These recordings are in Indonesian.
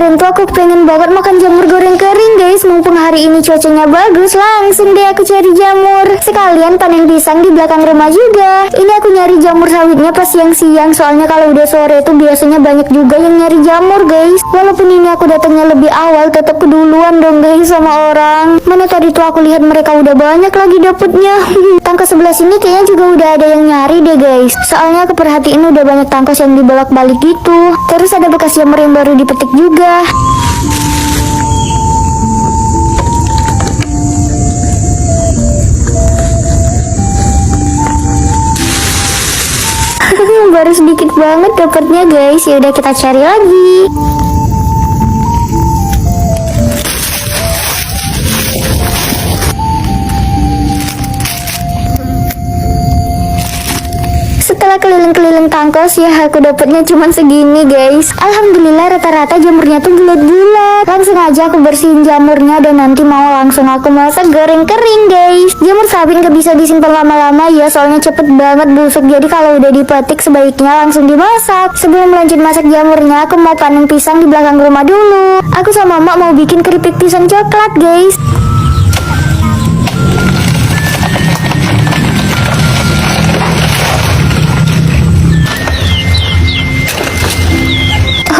kemarin tuh aku pengen banget makan jamur goreng kering guys. Mumpung hari ini cuacanya bagus, langsung deh aku cari jamur. Sekalian panen pisang di belakang rumah juga. Ini aku nyari jamur sawitnya pas siang-siang, soalnya kalau udah sore itu biasanya banyak juga yang nyari jamur guys. Walaupun ini aku datangnya lebih awal, tetap keduluan dong guys sama orang. Mana tadi tuh aku lihat mereka udah banyak lagi dapetnya. Tangkas sebelah sini kayaknya juga udah ada yang nyari deh guys. Soalnya aku perhatiin udah banyak tangkas yang dibolak-balik gitu. Terus ada bekas jamur yang baru dipetik juga. Baru sedikit banget dapatnya guys. Ya udah kita cari lagi. Setelah keliling-keliling tangkos ya aku dapatnya cuma segini guys. Alhamdulillah rata-rata jamurnya tuh bulat-bulat. Langsung aja aku bersihin jamurnya dan nanti mau langsung aku masak goreng kering guys. Jamur sawit gak bisa disimpan lama-lama ya, soalnya cepet banget busuk. Jadi kalau udah dipetik sebaiknya langsung dimasak. Sebelum lanjut masak jamurnya, aku mau panen pisang di belakang rumah dulu. Aku sama mak mau bikin keripik pisang coklat guys.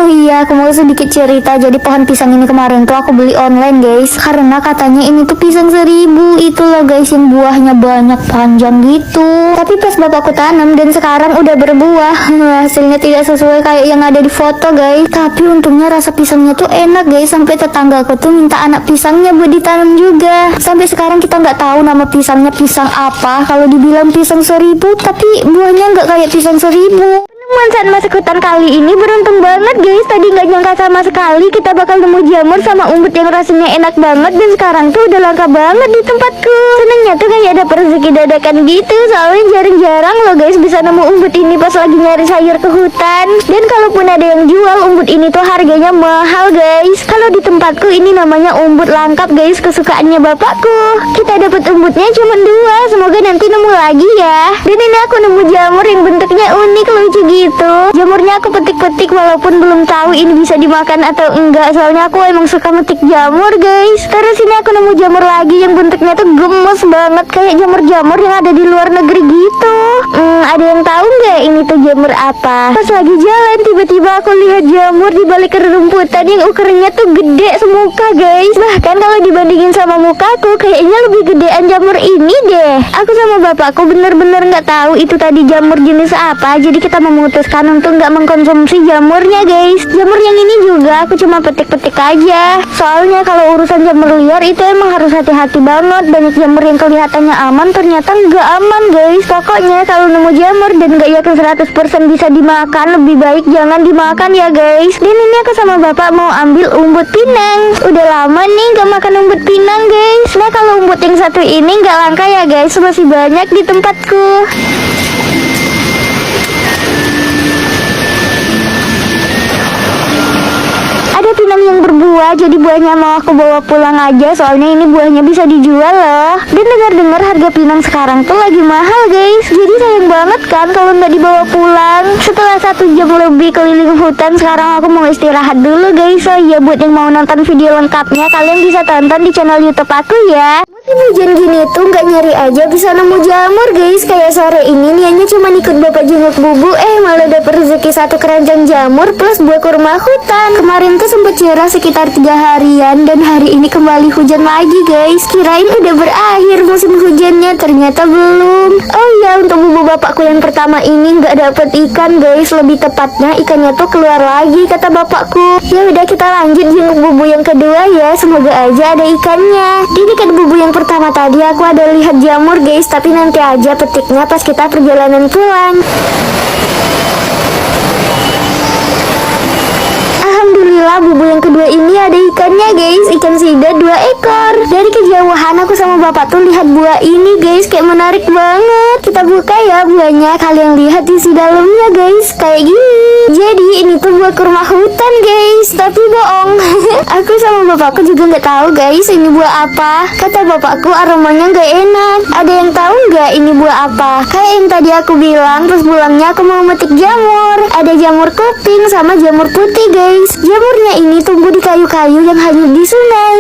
Oh iya, aku mau sedikit cerita. Jadi pohon pisang ini kemarin tuh aku beli online guys, karena katanya ini tuh pisang 1000. Itu loh guys, yang buahnya banyak panjang gitu. Tapi pas bapakku tanam dan sekarang udah berbuah, hasilnya tidak sesuai kayak yang ada di foto guys. Tapi untungnya rasa pisangnya tuh enak guys. Sampai tetangga aku tuh minta anak pisangnya buat ditanam juga. Sampai sekarang kita nggak tahu nama pisangnya pisang apa. Kalau dibilang pisang 1000, tapi buahnya nggak kayak pisang 1000. Saat masuk hutan kali ini beruntung banget guys. Tadi nggak nyangka sama sekali kita bakal nemu jamur sama umbut yang rasanya enak banget. Dan sekarang tuh udah langka banget di tempatku. Senengnya tuh kayak ada rezeki dadakan gitu. Soalnya jarang-jarang loh guys bisa nemu umbut ini pas lagi nyari sayur ke hutan. Dan kalaupun ada yang jual umbut ini tuh harganya mahal guys. Kalau di tempatku ini namanya umbut langkap guys, kesukaannya bapakku. Kita dapat umbutnya cuma 2. Semoga nanti nemu lagi ya. Dan ini aku nemu jamur yang bentuknya unik lucu gitu. Jamurnya aku petik-petik walaupun belum tahu ini bisa dimakan atau enggak, soalnya aku emang suka metik jamur guys. Terus ini aku nemu jamur lagi yang bentuknya tuh gemes banget kayak jamur-jamur yang ada di luar negeri gitu. Ada yang tahu nggak ini tuh jamur apa? Pas lagi jalan tiba-tiba aku lihat jamur di balik rerumputan yang ukurannya tuh gede semuka guys. Bahkan kalau dibandingin sama mukaku kayaknya lebih gedean jamur ini deh. Aku sama bapakku bener-bener nggak tahu itu tadi jamur jenis apa, jadi kita memutuskan untuk nggak mengkonsumsi jamurnya guys. Jamur yang ini juga aku cuma petik-petik aja. Soalnya kalau urusan jamur liar itu emang harus hati-hati banget. Banyak jamur yang kelihatannya aman ternyata nggak aman guys. Pokoknya kalau nemu jamur dan nggak yakin 100% bisa dimakan, lebih baik jangan dimakan ya guys. Dan ini aku sama bapak mau ambil umbut pinang. Udah lama nih nggak makan umbut pinang guys. Nah kalau umbut yang satu ini nggak langka ya guys, masih banyak di tempatku. Pinang yang berbuah, jadi buahnya mau aku bawa pulang aja, soalnya ini buahnya bisa dijual loh. Dan dengar-dengar harga pinang sekarang tuh lagi mahal guys, jadi sayang banget kan kalau nggak dibawa pulang. Setelah 1 jam lebih keliling hutan, sekarang aku mau istirahat dulu guys. So ya buat yang mau nonton video lengkapnya, kalian bisa tonton di channel YouTube aku ya. Musim hujan gini tuh nggak nyari aja bisa nemu jamur guys. Kayak sore ini niatnya cuma ikut bapak jenguk bubu, malah dapet rezeki 1 keranjang jamur plus buah kurma hutan. Kemarin tuh sempet cerah sekitar 3 harian dan hari ini kembali hujan lagi guys. Kirain udah berakhir musim hujannya, ternyata belum. Oh iya, untuk bubu bapakku yang pertama ini nggak dapet ikan guys. Lebih tepatnya ikannya tuh keluar lagi kata bapakku. Ya udah kita lanjut jenguk bubu yang kedua ya, semoga aja ada ikannya. Di dekat bubu yang pertama tadi aku ada lihat jamur guys, tapi nanti aja petiknya pas kita perjalanan pulang. Alhamdulillah bubu yang kedua ini ada ikannya guys, ikan sida 2 ekor. Dari kejauhan aku sama bapak tuh lihat buah ini guys, kayak menarik banget. Kita buka ya buahnya, kalian lihat isi dalamnya guys, kayak gini. Jadi ini tuh buah kurma hutan guys, tapi bohong. Aku sama bapakku juga nggak tahu guys ini buah apa. Kata bapakku aromanya nggak enak. Ada yang tahu nggak ini buah apa? Kayak yang tadi aku bilang, terus pulangnya aku mau metik jamur. Ada jamur kuping sama jamur putih guys. Jamurnya ini tumbuh di kayu-kayu yang hanyut di sungai.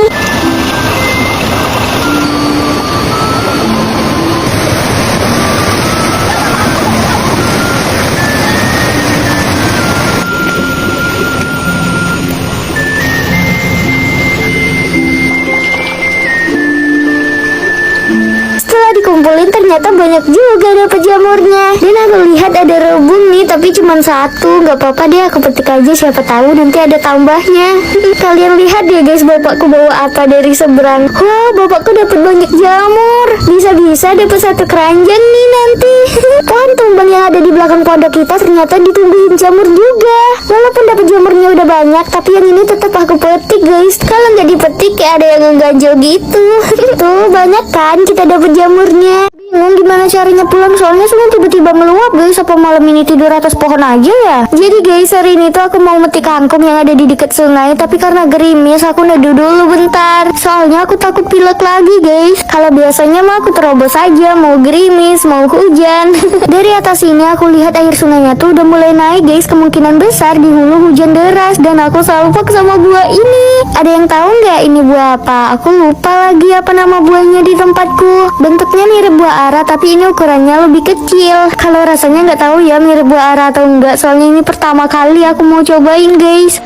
Dikumpulin ternyata banyak juga dapat jamurnya. Dan aku lihat ada rebung nih, tapi cuma satu. Nggak apa-apa deh, aku petik aja, siapa tahu nanti ada tambahnya. Kalian lihat deh guys, bapakku bawa apa dari seberang. Wah, bapakku dapat banyak jamur. Bisa-bisa dapat satu keranjang nih nanti. Pohon tumbang yang ada di belakang pondok kita ternyata ditumbuhin jamur juga. Walaupun dapat jamurnya udah banyak, tapi yang ini tetap aku petik guys. Kalau nggak dipetik kayak ada yang ngeganjel gitu. Tuh banyak kan kita dapat jamur. Bingung gimana caranya pulang, soalnya sungai tiba-tiba meluap guys. Apa malam ini tidur atas pohon aja ya? Jadi guys, hari ini tuh aku mau metik kangkung yang ada di dekat sungai, tapi karena gerimis aku neduh dulu bentar. Soalnya aku takut pilek lagi guys. Kalau biasanya mah aku terobos aja, mau gerimis, mau hujan. Dari atas ini aku lihat air sungainya tuh udah mulai naik guys. Kemungkinan besar di hulu hujan deras, dan aku selalu lupa sama buah ini. Ada yang tahu nggak ini buah apa? Aku lupa lagi apa nama buahnya di tempatku. Bentuknya mirip buah ara, tapi ini ukurannya lebih kecil. Kalau rasanya nggak tahu ya mirip buah ara atau enggak, soalnya ini pertama kali aku mau cobain guys.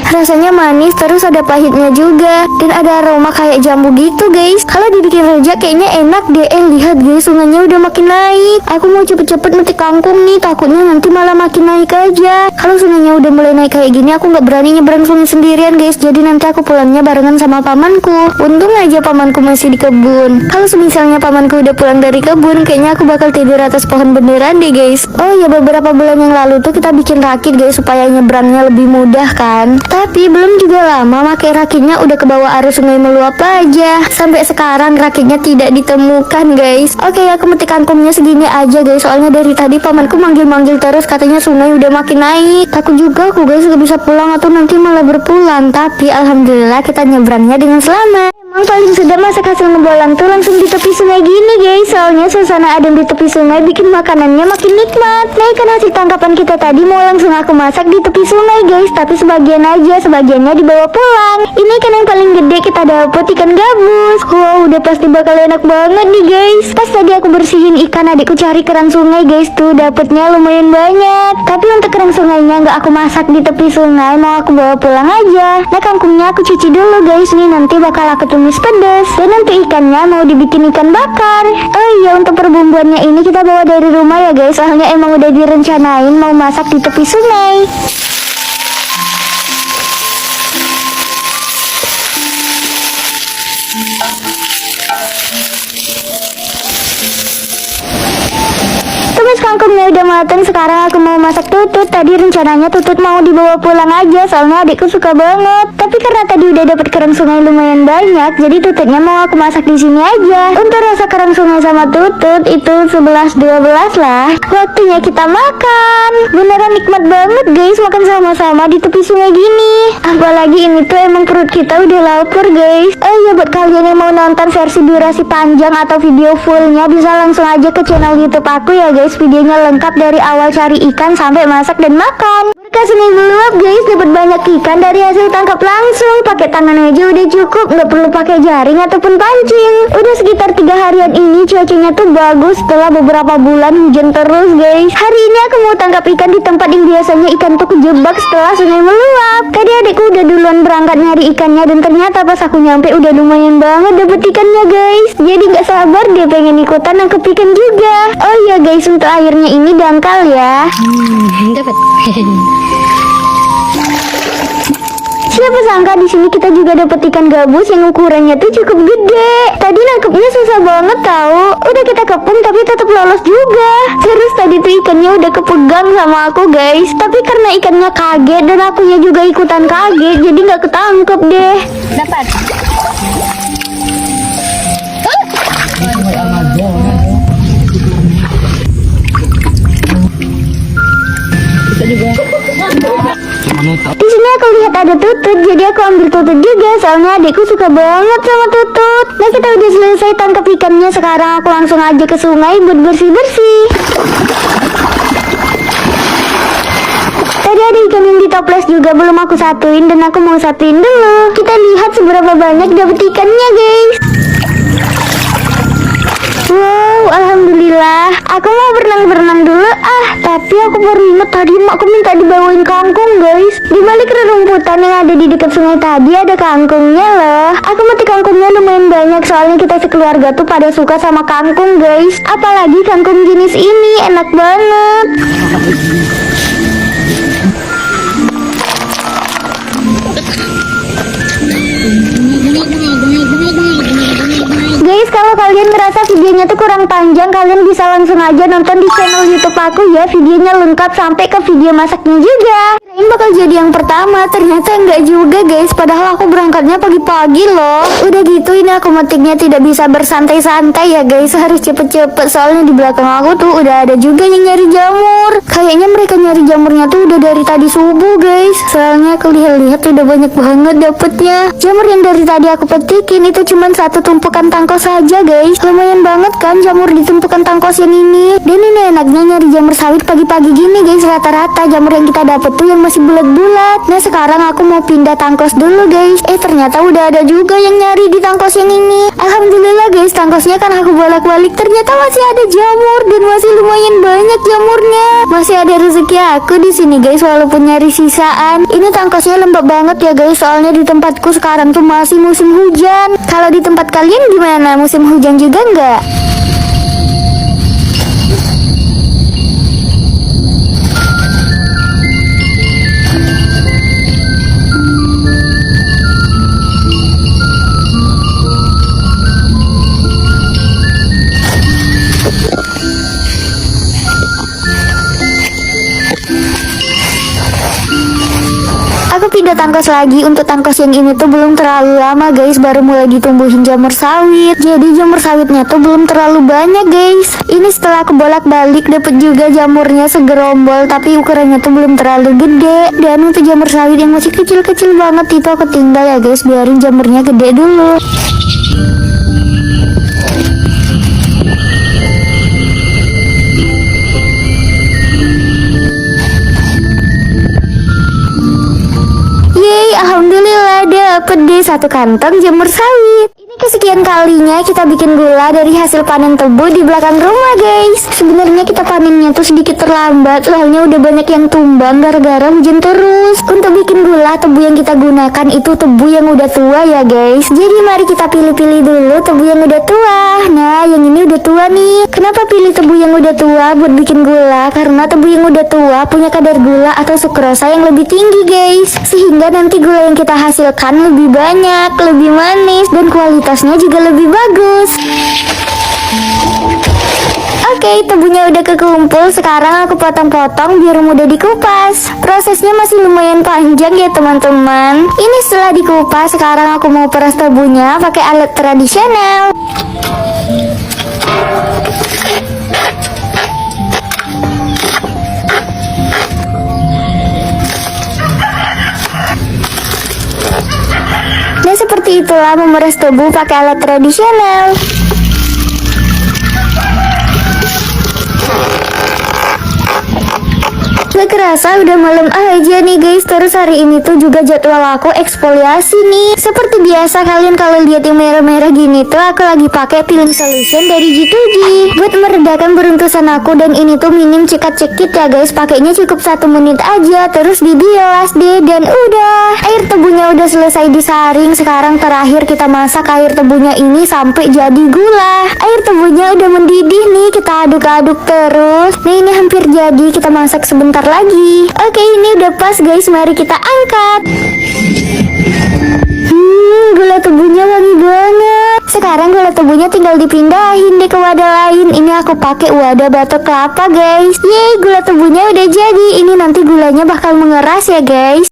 Rasanya manis, terus ada pahitnya juga, dan ada aroma kayak jambu gitu guys. Kalau dibikin rujak kayaknya enak deh. Lihat guys, sungainya udah makin naik. Aku mau cepet-cepet metik kangkung nih, takutnya nanti malah makin naik aja. Kalau sungainya udah mulai naik kayak gini, aku nggak berani nyebrang sungai sendirian guys. Jadi nanti aku pulangnya barengan sama pamanku. Untung aja pamanku masih di kebun. Kalau misalnya pamanku udah pulang dari kebun, kayaknya aku bakal tidur atas pohon beneran deh guys. Oh ya, beberapa bulan yang lalu tuh kita bikin rakit guys, supaya nyebrangnya lebih mudah kan. Tapi belum juga lama pakai rakitnya udah kebawa arus sungai meluap aja. Sampai sekarang rakitnya tidak ditemukan guys. Oke, aku metik kangkungnya segini aja guys, soalnya dari tadi pamanku manggil-manggil terus, katanya sungai udah makin naik. Takut juga aku guys gak bisa pulang atau nanti malah berpulang. Tapi alhamdulillah kita nyebrangnya dengan selamat. Emang paling sedap masak hasil ngebolang tuh langsung di tepi sungai gini guys. Soalnya suasana adem di tepi sungai bikin makanannya makin nikmat. Nah, ikan hasil tangkapan kita tadi mau langsung aku masak di tepi sungai guys, tapi sebagian aja, sebagiannya dibawa pulang. Ini ikan yang paling gede kita dapet, ikan gabus. Wow, udah pasti bakal enak banget nih guys. Pas tadi aku bersihin ikan, adikku cari kerang sungai guys, tuh dapetnya lumayan banyak. Tapi untuk kerang sungainya nggak aku masak di tepi sungai, mau aku bawa pulang aja. Nah, kangkungnya aku cuci dulu guys, nih nanti bakal aku tumis pedas. Dan untuk ikannya mau dibikin ikan bakar. Oh iya, untuk perbumbuannya ini kita bawa dari rumah ya guys, soalnya emang udah direncanain mau masak di tepi sungai. Tumis kangkungnya udah mateng, sekarang aku mau masak tutut. Tadi rencananya tutut mau dibawa pulang aja, soalnya adikku suka banget. Tapi karena tadi udah dapet kerang sungai lumayan banyak, jadi tututnya mau aku masak di sini aja. Untuk rasa kerang sungai sama tutut itu 11-12 lah. Waktunya kita makan. Beneran nikmat banget guys makan sama-sama di tepi sungai gini. Apalagi ini tuh emang perut kita udah lapar guys. Oh iya, buat kalian yang mau nonton versi durasi panjang atau video fullnya, bisa langsung aja ke channel YouTube aku ya guys. Videonya lengkap dari awal cari ikan sampai masak dan makan. Berkah sungai meluap guys, dapat banyak ikan dari hasil tangkap langsung. Pakai tangan aja udah cukup, nggak perlu pakai jaring ataupun pancing. Udah sekitar 3 harian ini cuacanya tuh bagus setelah beberapa bulan hujan terus guys. Hari ini aku mau tangkap ikan di tempat yang biasanya ikan tuh kejebak setelah sungai meluap. Tadi adikku udah duluan berangkat nyari ikannya, dan ternyata pas aku nyampe udah lumayan banget dapet ikannya guys. Jadi nggak sabar deh pengen ikutan nangkep ikan juga. Oh iya guys, untuk airnya ini dangkal ya. Dapat. Siapa sangka di sini kita juga dapat ikan gabus yang ukurannya tuh cukup gede. Tadi nangkepnya susah banget tahu. Udah kita kepung tapi tetap lolos juga. Terus tadi tuh ikannya udah kepegang sama aku guys. Tapi karena ikannya kaget dan akunya juga ikutan kaget, jadi nggak ketangkep deh. Dapat. Di sini aku lihat ada tutut, jadi aku ambil tutut juga, soalnya adikku suka banget sama tutut. Nah, kita udah selesai tangkap ikannya, sekarang aku langsung aja ke sungai buat bersih-bersih. Tadi ada ikan yang di toples juga belum aku satuin dan aku mau satuin dulu. Kita lihat seberapa banyak dapat ikannya guys. Wow, alhamdulillah. Aku mau berenang-berenang dulu. Tapi aku baru ingat tadi makku minta dibawain kangkung guys. Di balik rerumputan yang ada di dekat sungai tadi ada kangkungnya loh. Aku mati kangkungnya lumayan banyak soalnya kita sekeluarga tuh pada suka sama kangkung guys. Apalagi kangkung jenis ini enak banget. Guys, kalau kalian merasa videonya tuh kurang panjang, kalian bisa langsung aja nonton di channel YouTube aku ya. Videonya lengkap sampai ke video masaknya juga. Kirain bakal jadi yang pertama, ternyata enggak juga guys. Padahal aku berangkatnya pagi-pagi loh. Udah gitu ini aku metiknya tidak bisa bersantai-santai ya guys. Harus cepet-cepet soalnya di belakang aku tuh udah ada juga yang nyari jamur. Kayaknya mereka nyari jamurnya tuh udah dari tadi subuh guys. Soalnya aku lihat-lihat udah banyak banget dapetnya. Jamur yang dari tadi aku petikin itu cuman satu tumpukan tangkos saja guys. Lumayan banget kan jamur di tumpukan tangkos yang ini. Dan ini enaknya nyari jamur sawit pagi-pagi gini guys. Rata-rata jamur yang kita dapet tuh yang masih bulat-bulat. Nah sekarang aku mau pindah tangkos dulu guys. Ternyata udah ada juga yang nyari di tangkos yang ini. Alhamdulillah guys, tangkosnya kan aku bolak-balik ternyata masih ada jamur dan masih lumayan banyak jamurnya. Masih ada rezeki aku di sini guys walaupun nyari sisaan. Ini tangkosnya lembab banget ya guys soalnya di tempatku sekarang tuh masih musim hujan. Kalau di tempat kalian gimana? Musim hujan juga nggak? Aku pindah tangkos lagi. Untuk tangkos yang ini tuh belum terlalu lama guys, baru mulai ditumbuhin jamur sawit. Jadi jamur sawitnya tuh belum terlalu banyak guys. Ini setelah aku bolak-balik dapet juga jamurnya segerombol, tapi ukurannya tuh belum terlalu gede. Dan untuk jamur sawit yang masih kecil-kecil banget itu aku tinggal ya guys, biarin jamurnya gede dulu. Alhamdulillah dapet deh satu kantong jamur sawit. Ini kesekian kalinya kita bikin gula dari hasil panen tebu di belakang rumah guys. Sebenarnya kita panennya tuh sedikit terlambat soalnya udah banyak yang tumbang gara-gara hujan terus. Untuk bikin gula tebu yang kita gunakan itu tebu yang udah tua ya guys. Jadi mari kita pilih-pilih dulu tebu yang udah tua. Nah yang ini udah tua nih. Kenapa pilih tebu yang udah tua buat bikin gula? Karena tebu yang udah tua punya kadar gula atau sukrosa yang lebih tinggi guys. Sehingga nanti gula yang kita hasilkan lebih banyak, lebih manis, dan kualitasnya juga lebih bagus. Oke, tebunya udah kekumpul. Sekarang aku potong-potong biar mudah dikupas. Prosesnya masih lumayan panjang ya teman-teman. Ini setelah dikupas, sekarang aku mau peras tebunya pakai alat tradisional. Nah seperti itulah memeras tebu pakai alat tradisional. Gak kerasa udah malam aja nih guys. Terus hari ini tuh juga jadwal aku eksfoliasi nih. Seperti biasa kalian kalau lihat yang merah-merah gini tuh aku lagi pakai peeling solution dari G2G buat meredakan beruntusan aku. Dan ini tuh minim cikat-cikit ya guys. Pakainya cukup 1 menit aja. Terus dibilas deh dan udah. Air tebunya udah selesai disaring. Sekarang terakhir kita masak air tebunya ini sampai jadi gula. Air tebunya udah mendidih nih. Kita aduk-aduk terus. Nah ini hampir jadi. Kita masak sebentar lagi. Oke ini udah pas guys, mari kita angkat. Gula tebunya wangi banget. Sekarang gula tebunya tinggal dipindahin deh ke wadah lain. Ini aku pakai wadah batok kelapa guys. Yeay, gula tebunya udah jadi. Ini nanti gulanya bakal mengeras ya guys.